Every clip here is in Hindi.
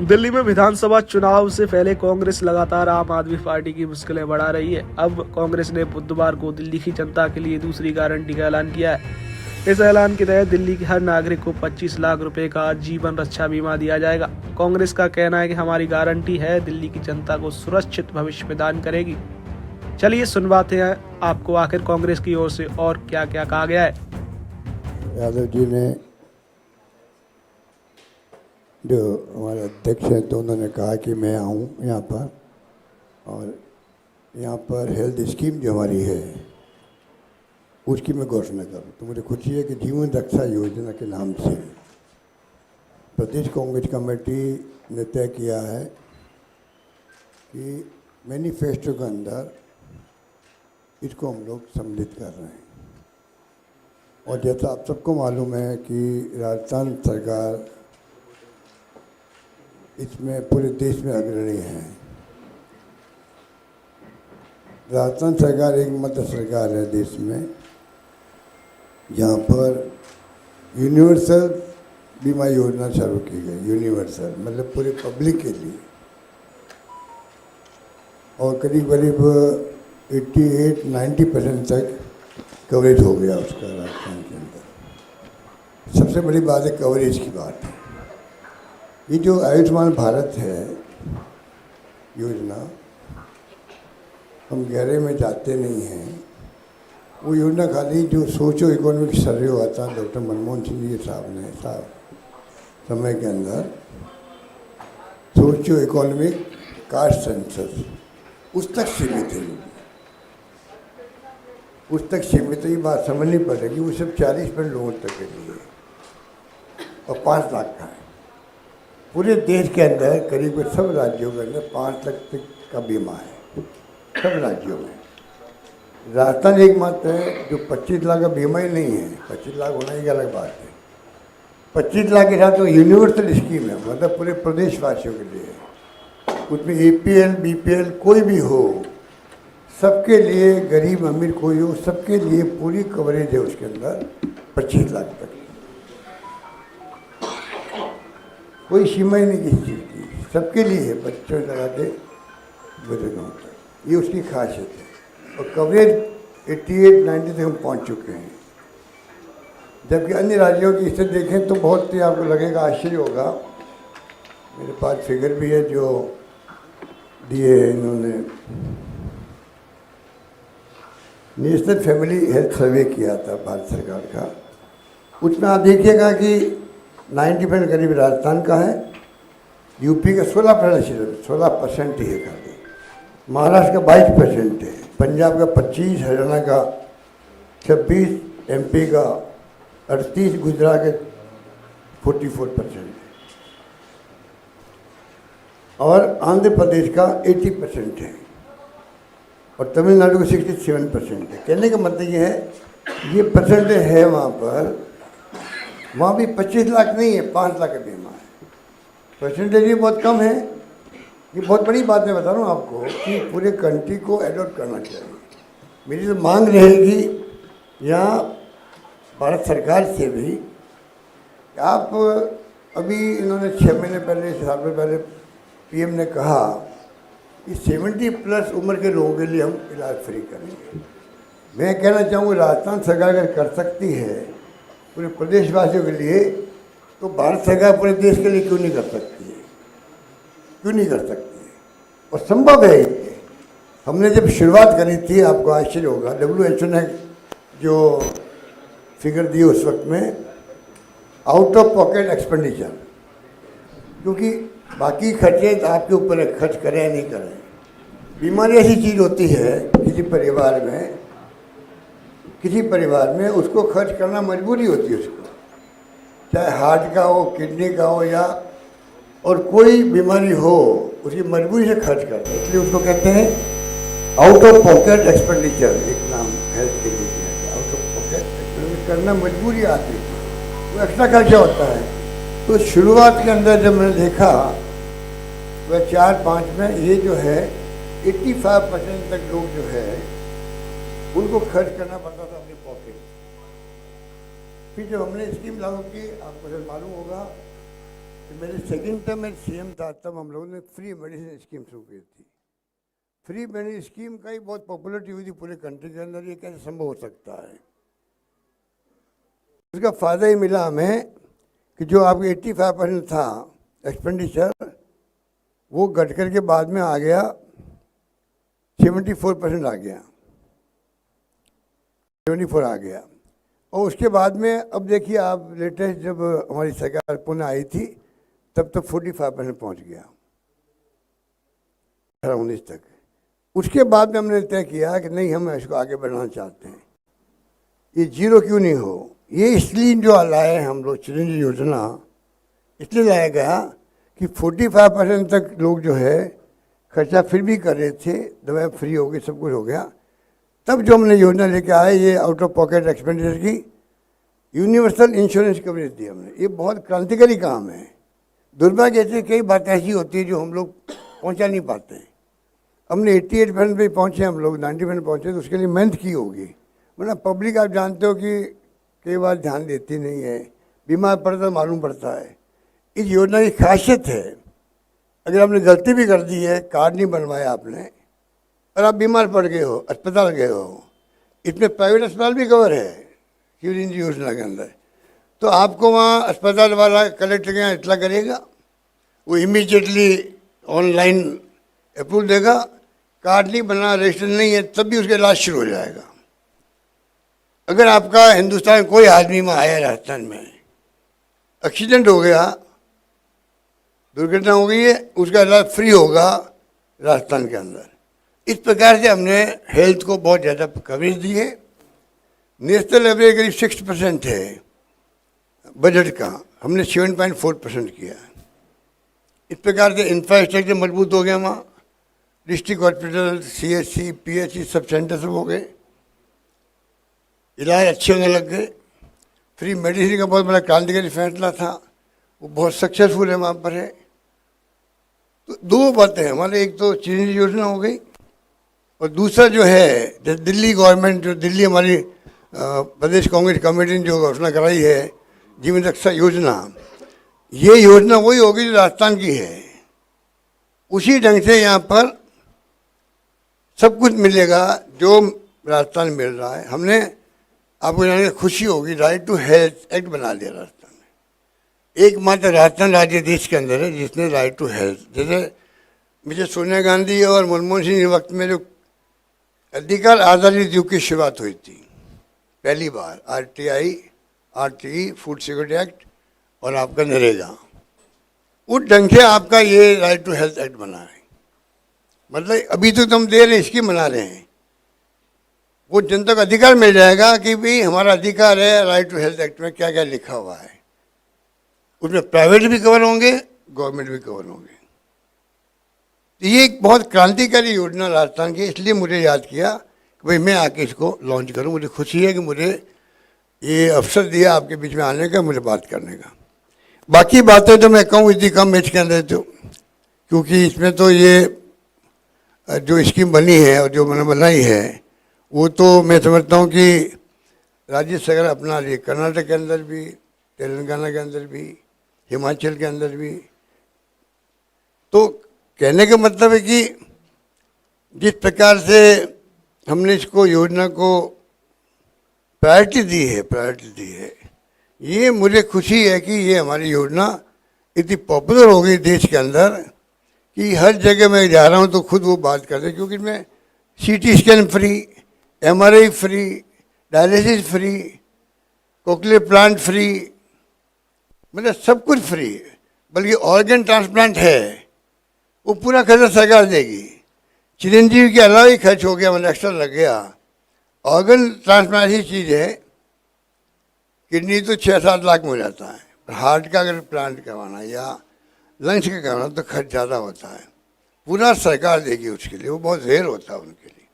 दिल्ली में विधानसभा चुनाव से पहले कांग्रेस लगातार आम आदमी पार्टी की मुश्किलें बढ़ा रही है। अब कांग्रेस ने बुधवार को दिल्ली की जनता के लिए दूसरी गारंटी का ऐलान किया है। इस ऐलान के तहत दिल्ली के हर नागरिक को 25 लाख रुपए का जीवन रक्षा बीमा दिया जाएगा। कांग्रेस का कहना है कि हमारी गारंटी है दिल्ली की जनता को सुरक्षित भविष्य प्रदान करेगी। चलिए सुनवाते हैं आपको आखिर कांग्रेस की ओर से और क्या क्या कहा गया है। यादव जी ने, जो हमारे अध्यक्ष हैं, तो उन्होंने कहा कि मैं आऊँ यहाँ पर और यहाँ पर हेल्थ स्कीम जो हमारी है उसकी मैं घोषणा करूँ। तो मुझे खुशी है कि जीवन रक्षा योजना के नाम से प्रदेश कांग्रेस कमेटी ने तय किया है कि मैनिफेस्टो के अंदर इसको हम लोग सम्मिलित कर रहे हैं। और जैसा आप सबको मालूम है कि राजस्थान सरकार इसमें पूरे देश में अग्रणी है। राजस्थान सरकार एकमात्र सरकार है देश में जहाँ पर यूनिवर्सल बीमा योजना शुरू की गई। यूनिवर्सल मतलब पूरे पब्लिक के लिए, और करीब करीब 88-90% तक कवरेज हो गया उसका राजस्थान के अंदर। सबसे बड़ी बात है कवरेज की बात है। ये जो आयुष्मान भारत है योजना, हम गहरे में जाते नहीं हैं। वो योजना खाली जो सोचो इकोनॉमिक सर्वे हुआ था डॉक्टर मनमोहन सिंह जी साहब समय के अंदर, सोचो इकोनॉमिक कास्ट सेंसस, उस तक सीमित है। उस तक सीमित है। ये बात समझनी पड़ेगी। वो सिर्फ 40% लोगों तक के लिए और 5 लाख का है। पूरे देश के अंदर करीब सब राज्यों के अंदर 5 लाख तक का बीमा है, सब राज्यों में। राजस्थान एकमात्र है जो 25 लाख का बीमा ही नहीं है। 25 लाख होना ही अलग बात है। 25 लाख के साथ तो यूनिवर्सल स्कीम है, मतलब पूरे प्रदेशवासियों के लिए। उसमें APL BPL कोई भी हो, सबके लिए, गरीब अमीर कोई हो, सबके लिए पूरी कवरेज है उसके अंदर 25 लाख तक। कोई सीमा ही नहीं किसी चीज़ की, सबके लिए है, बच्चों से लगा के बुजुर्गों तक। ये उसकी खासियत है। और कवरेज 88-90 तक हम पहुंच चुके हैं। जबकि अन्य राज्यों की स्थिति देखें तो बहुत ही आपको लगेगा, आश्चर्य होगा। मेरे पास फिगर भी है जो दिए हैं इन्होंने। नेशनल फैमिली हेल्थ सर्वे किया था भारत सरकार का। उसमें आप देखिएगा कि 90% करीब राजस्थान का है, यूपी का 16% ही है खाली, महाराष्ट्र का 22% है, पंजाब का 25%, हरियाणा का 26%, MP का 38%, गुजरात के 44% है, और आंध्र प्रदेश का 80% है, और तमिलनाडु का 67% है। कहने का मतलब ये है, ये परसेंटेज है वहाँ पर। वहाँ भी 25 लाख नहीं है, 5 लाख का बीमा है। परसेंटेज भी बहुत कम है। ये बहुत बड़ी बात मैं बता रहा हूँ आपको कि पूरे कंट्री को एडॉप्ट करना चाहिए। मेरी तो मांग रहेगी यहाँ भारत सरकार से भी। आप अभी इन्होंने 6 महीने पहले, 7 महीने पहले PM ने कहा कि 70+ उम्र के लोगों के लिए हम इलाज फ्री करेंगे। मैं कहना चाहूँगा राजस्थान सरकार अगर कर सकती है पूरे प्रदेशवासियों के लिए, तो भारत सरकार पूरे देश के लिए क्यों नहीं कर सकती है? क्यों नहीं कर सकती है? और संभव है ये। हमने जब शुरुआत करी थी, आपको आश्चर्य होगा, WHO ने जो फिगर दी उस वक्त में, आउट ऑफ पॉकेट एक्सपेंडिचर, क्योंकि बाकी खर्चे आपके ऊपर है, खर्च करें या नहीं करें। बीमारी ऐसी चीज़ होती है किसी परिवार में उसको खर्च करना मजबूरी होती है उसको, चाहे हार्ट का हो, किडनी का हो, या और कोई बीमारी हो, उसकी मजबूरी से खर्च करते हैं। इसलिए उसको कहते हैं आउट ऑफ पॉकेट एक्सपेंडिचर। एक नाम हेल्थ के लिए दिया गया, आउट ऑफ पॉकेट एक्सपेंडिचर करना मजबूरी आती है, वो एक्स्ट्रा खर्चा होता है। तो शुरुआत के अंदर जब मैंने देखा वह 4-5 में ये जो है 85% तक लोग जो है उनको खर्च करना पड़ता था अपनी पॉकेट। फिर जब हमने स्कीम लागू की, आपको जब मालूम होगा कि मेरे सेकंड टर्म में सीएम था, तब हम लोगों ने फ्री मेडिसिन स्कीम शुरू की थी। फ्री मेडिसिन स्कीम का ही बहुत पॉपुलरिटी हुई थी पूरे कंट्री के अंदर। ये कैसे संभव हो सकता है? उसका फ़ायदा ही मिला हमें कि जो आपके 85% था एक्सपेंडिचर, वो घट कर के बाद में आ गया 74% आ गया, 74 आ गया। और उसके बाद में अब देखिए आप, लेटेस्ट जब हमारी सरकार पुनः आई थी तब तो 45% पहुंच गया 19 तक। उसके बाद में हमने तय किया कि नहीं, हम इसको आगे बढ़ाना चाहते हैं, ये जीरो क्यों नहीं हो। ये इसलिए जो लाए हम लोग चिरंजीवी योजना, इसलिए लाया गया कि 45% तक लोग जो है खर्चा फिर भी कर रहे थे, दवाएं फ्री हो गई, सब कुछ हो गया। तब जो हमने योजना लेके आए, ये आउट ऑफ पॉकेट एक्सपेंडिचर की यूनिवर्सल इंश्योरेंस कवरेज दी हमने। ये बहुत क्रांतिकारी काम है। दुर्भाग्य से कई बातें ऐसी होती है जो हम लोग पहुंचा नहीं पाते हैं। हमने 88% पे पहुंचे, हम लोग 90% पहुंचे, तो उसके लिए मेहनत की होगी। वरना पब्लिक आप जानते हो कि कई बार ध्यान देती नहीं है, बीमार पड़ता मालूम पड़ता है। इस योजना की खासियत है, अगर आपने गलती भी कर दी है, कार्ड नहीं बनवाया आपने, और आप बीमार पड़ गए हो, अस्पताल गए हो, इसमें प्राइवेट अस्पताल भी कवर है चिरंजीवी योजना के अंदर, तो आपको वहाँ अस्पताल वाला कलेक्टर के यहाँ इतला करेगा, वो इमीडिएटली ऑनलाइन अप्रूव देगा। कार्ड नहीं बना, रजिस्टर नहीं है, तब भी उसका इलाज शुरू हो जाएगा। अगर आपका हिंदुस्तान में कोई आदमी में आया, राजस्थान में एक्सीडेंट हो गया, दुर्घटना हो गई है, उसका इलाज फ्री होगा राजस्थान के अंदर। इस प्रकार से हमने हेल्थ को बहुत ज़्यादा कवरेज दी है। नेशनल एवरेज करीब 6% है बजट का, हमने 7.4% किया। इस प्रकार से इंफ्रास्ट्रक्चर मजबूत हो गया। वहाँ district hospital, CHC, PHC sub centre सब हो गए, इलाज अच्छे होने लग गए। फ्री मेडिसिन का बहुत बड़ा क्रांतिकारी फैसला था, वो बहुत सक्सेसफुल है, वहाँ पर है। तो दो बातें हैं हमारे, एक तो चिरंजीवी योजना हो गई, और दूसरा जो है दिल्ली गवर्नमेंट, जो दिल्ली हमारी प्रदेश कांग्रेस कमेटी ने जो घोषणा कराई है जीवन रक्षा योजना, ये योजना वही होगी जो राजस्थान की है। उसी ढंग से यहाँ पर सब कुछ मिलेगा जो राजस्थान में मिल रहा है। हमने, आपको जानने की खुशी होगी, राइट टू हेल्थ एक्ट बना दिया राजस्थान में। एकमात्र राजस्थान राज्य देश के अंदर है जिसने राइट टू हेल्थ, जैसे मुझे सोनिया गांधी और मनमोहन सिंह के वक्त में जो अधिकार आधारित युग की शुरुआत हुई थी पहली बार, RTE फूड सिक्योरिटी एक्ट और आपका नरेगा, उस ढंग से आपका ये राइट टू हेल्थ एक्ट बना है। मतलब अभी तो हम दे रहे हैं, स्कीम बना रहे हैं, वो जनता को अधिकार मिल जाएगा कि भाई हमारा अधिकार है। राइट टू हेल्थ एक्ट में क्या क्या लिखा हुआ है, उसमें प्राइवेट भी कवर होंगे, गवर्नमेंट भी कवर होंगे। तो ये एक बहुत क्रांतिकारी योजना राजस्थान की, इसलिए मुझे याद किया कि भाई मैं आके इसको लॉन्च करूं। मुझे खुशी है कि मुझे ये अवसर दिया आपके बीच में आने का, मुझे बात करने का। बाकी बातें तो मैं कहूँ इतनी कम एज के अंदर, तो क्योंकि इसमें तो ये जो स्कीम बनी है और जो मैंने बनाई है, वो तो मैं समझता हूँ कि राज्य सरकार अपना रही है, कर्नाटक के अंदर भी, तेलंगाना के अंदर भी, हिमाचल के अंदर भी। तो कहने का मतलब है कि जिस प्रकार से हमने इसको योजना को प्रायोरिटी दी है, ये मुझे खुशी है कि ये हमारी योजना इतनी पॉपुलर हो गई देश के अंदर कि हर जगह मैं जा रहा हूँ तो खुद वो बात करते हैं, क्योंकि इसमें CT scan free, MRI free, dialysis free, cochlear plant free, मतलब सब कुछ फ्री है। बल्कि ऑर्गन ट्रांसप्लांट है, वो पूरा खर्चा सरकार देगी। चिरंजीवी के अलावा ही खर्च हो गया, मतलब एक्स्ट्रा लग गया। ऑर्गन ट्रांसप्लांट ऐसी चीज़ है, किडनी तो 6-7 लाख में हो जाता है, पर हार्ट का अगर प्लांट करवाना या लंग्स का करवाना तो खर्च ज़्यादा होता है, पूरा सरकार देगी उसके लिए, वो बहुत रेयर होता है उनके लिए।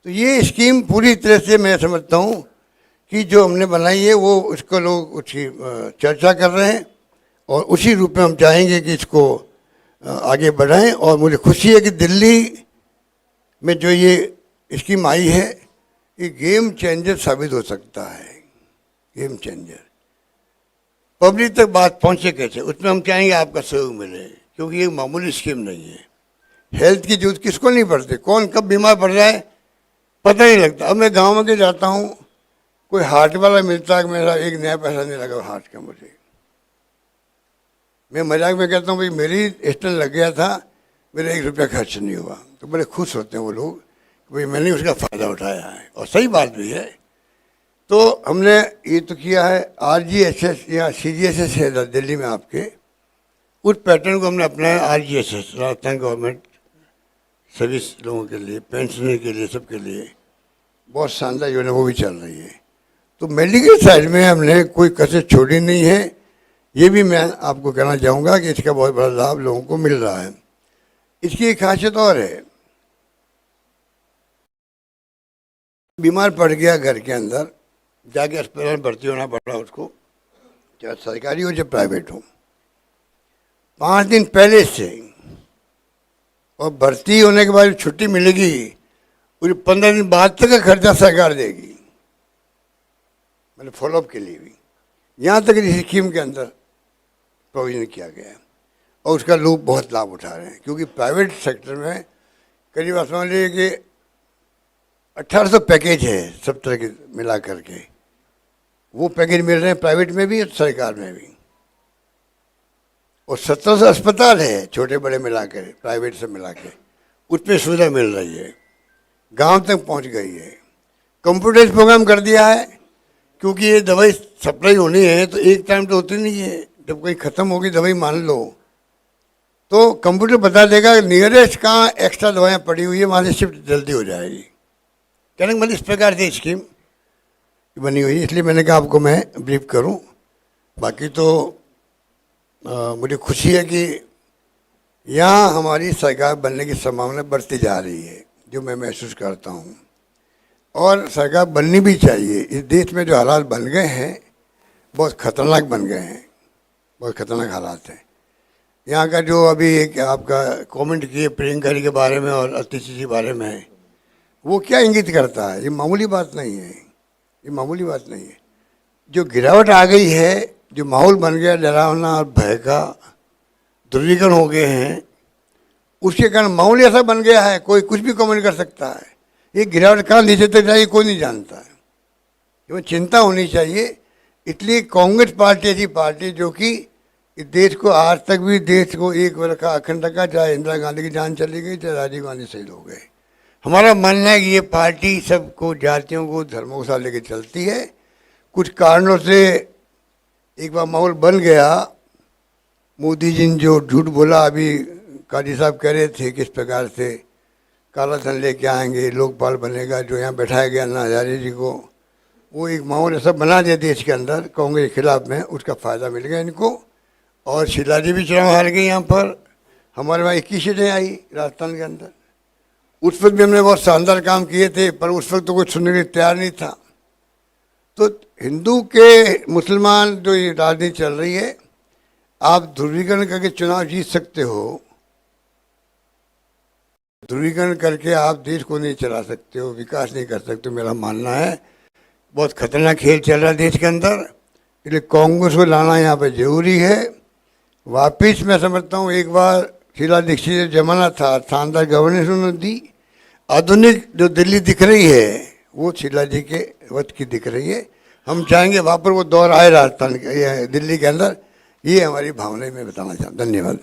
तो ये स्कीम पूरी तरह से मैं समझता हूँ कि जो हमने बनाई है वो उसको लोग उसकी चर्चा कर रहे हैं, और उसी रूप में हम चाहेंगे कि इसको आगे बढ़ाएं। और मुझे खुशी है कि दिल्ली में जो ये स्कीम आई है, ये गेम चेंजर साबित हो सकता है, गेम चेंजर। पब्लिक तक बात पहुंचे कैसे, उसमें हम चाहेंगे आपका सहयोग मिले, क्योंकि ये मामूली स्कीम नहीं है। हेल्थ की जरूरत किसको नहीं पड़ती, कौन कब बीमार पड़ जाए पता नहीं लगता। अब मैं गांव में के जाता हूँ, कोई हार्ट वाला मिलता है, मेरा एक नया पैसा नहीं लगा हार्ट का मुझे। मैं मजाक में कहता हूँ भाई मेरी स्टेंट लग गया था, मेरा 1 रुपया खर्च नहीं हुआ। तो बड़े खुश होते हैं वो लोग, भाई मैंने उसका फ़ायदा उठाया है, और सही बात भी है। तो हमने ये तो किया है, RGSS या CGSS है दिल्ली में आपके, उस पैटर्न को हमने अपनाया। RGSS राजस्थान गवर्नमेंट सर्विस लोगों के लिए, पेंशनर के लिए, सबके लिए बहुत शानदार योजना वो भी चल रही है। तो मेडिकल साइड में हमने कोई कसर छोड़ी नहीं है। ये भी मैं आपको कहना चाहूँगा कि इसका बहुत बड़ा लाभ लोगों को मिल रहा है। इसकी एक खासियत और है, बीमार पड़ गया घर के अंदर, जाके अस्पताल में भर्ती होना पड़ा उसको, चाहे सरकारी हो चाहे प्राइवेट हो, 5 दिन पहले से, और भर्ती होने के बाद छुट्टी मिलेगी, उसे 15 दिन बाद तक का खर्चा सरकार देगी, मतलब फॉलोअप के लिए भी। यहाँ तक इस स्कीम के अंदर प्रोविजन किया गया है, और उसका लोग बहुत लाभ उठा रहे हैं। क्योंकि प्राइवेट सेक्टर में करीब आप समझ लीजिए कि 1800 पैकेज है सब तरह के मिला करके, वो पैकेज मिल रहे हैं प्राइवेट में भी और सरकार में भी। और 1700 अस्पताल है छोटे बड़े मिला कर, प्राइवेट से मिला के, उसमें सुविधा मिल रही है, गांव तक पहुंच गई है। कंप्यूटराइज प्रोग्राम कर दिया है, क्योंकि ये दवाई सप्लाई होनी है तो एक टाइम तो होती नहीं है, जब कोई ख़त्म होगी दवाई मान लो तो कंप्यूटर बता देगा नियरेस्ट कहाँ एक्स्ट्रा दवाइयाँ पड़ी हुई है, वहाँ से शिफ्ट जल्दी हो जाएगी। कहने का मतलब इस प्रकार से स्कीम बनी हुई है, इसलिए मैंने कहा आपको मैं ब्रीफ करूं। बाकी तो मुझे खुशी है कि यहाँ हमारी सरकार बनने की संभावना बढ़ती जा रही है, जो मैं महसूस करता हूँ, और सरकार बननी भी चाहिए। इस देश में जो हालात बन गए हैं बहुत ख़तरनाक बन गए हैं, बहुत ख़तरनाक हालात हैं। यहाँ का जो अभी एक आपका कमेंट किए प्रियंका जी के बारे में और अतिश जी के बारे में, वो क्या इंगित करता है? ये मामूली बात नहीं है, ये मामूली बात नहीं है। जो गिरावट आ गई है, जो माहौल बन गया डरावना और भय का, ध्रुवीकरण हो गए हैं, उसके कारण माहौल ऐसा बन गया है कोई कुछ भी कमेंट कर सकता है। ये गिरावट कहाँ नीचे तक जाएगी कोई नहीं जानता है, ये चिंता होनी चाहिए। इसलिए कांग्रेस पार्टी ऐसी पार्टी जो कि देश को आज तक भी देश को एक रखा, अखंड रखा, चाहे इंदिरा गांधी की जान चली गई चाहे राजीव गांधी शहीद हो गए। हमारा मानना है कि ये पार्टी सबको, जातियों को, धर्मों को साथ लेके चलती है। कुछ कारणों से एक बार माहौल बन गया, मोदी जी ने जो झूठ बोला, अभी काजी साहब कह रहे थे किस प्रकार से काला धन लेके आएंगे, लोकपाल बनेगा, जो यहाँ बैठाया गया अन्ना हजारे जी को, वो एक माहौल ऐसा बना दिया देश के अंदर कांग्रेस के खिलाफ में, उसका फ़ायदा मिल गया इनको। और शीला जी भी चुनाव हार गई यहाँ पर, हमारे वहाँ 21 सीटें आई राजस्थान के अंदर। उस वक्त भी हमने बहुत शानदार काम किए थे, पर उस वक्त तो कोई सुनने के लिए तैयार नहीं था। तो हिंदू के मुसलमान जो ये राजनीति चल रही है, आप ध्रुवीकरण करके चुनाव जीत सकते हो, ध्रुवीकरण करके आप देश को नहीं चला सकते हो, विकास नहीं कर सकते हो। मेरा मानना है बहुत खतरनाक खेल चल रहा है देश के अंदर, इसलिए कांग्रेस को लाना यहाँ पे जरूरी है। वापिस मैं समझता हूँ एक बार शीला दीक्षित जमाना था, शानदार गवर्नेंस उन्होंने दी, आधुनिक जो दिल्ली दिख रही है वो शीला जी के वक्त की दिख रही है। हम चाहेंगे वहाँ पर वो दौर आए राजस्थान के, दिल्ली के अंदर। ये हमारी भावना मैं बताना चाहता हूँ। धन्यवाद।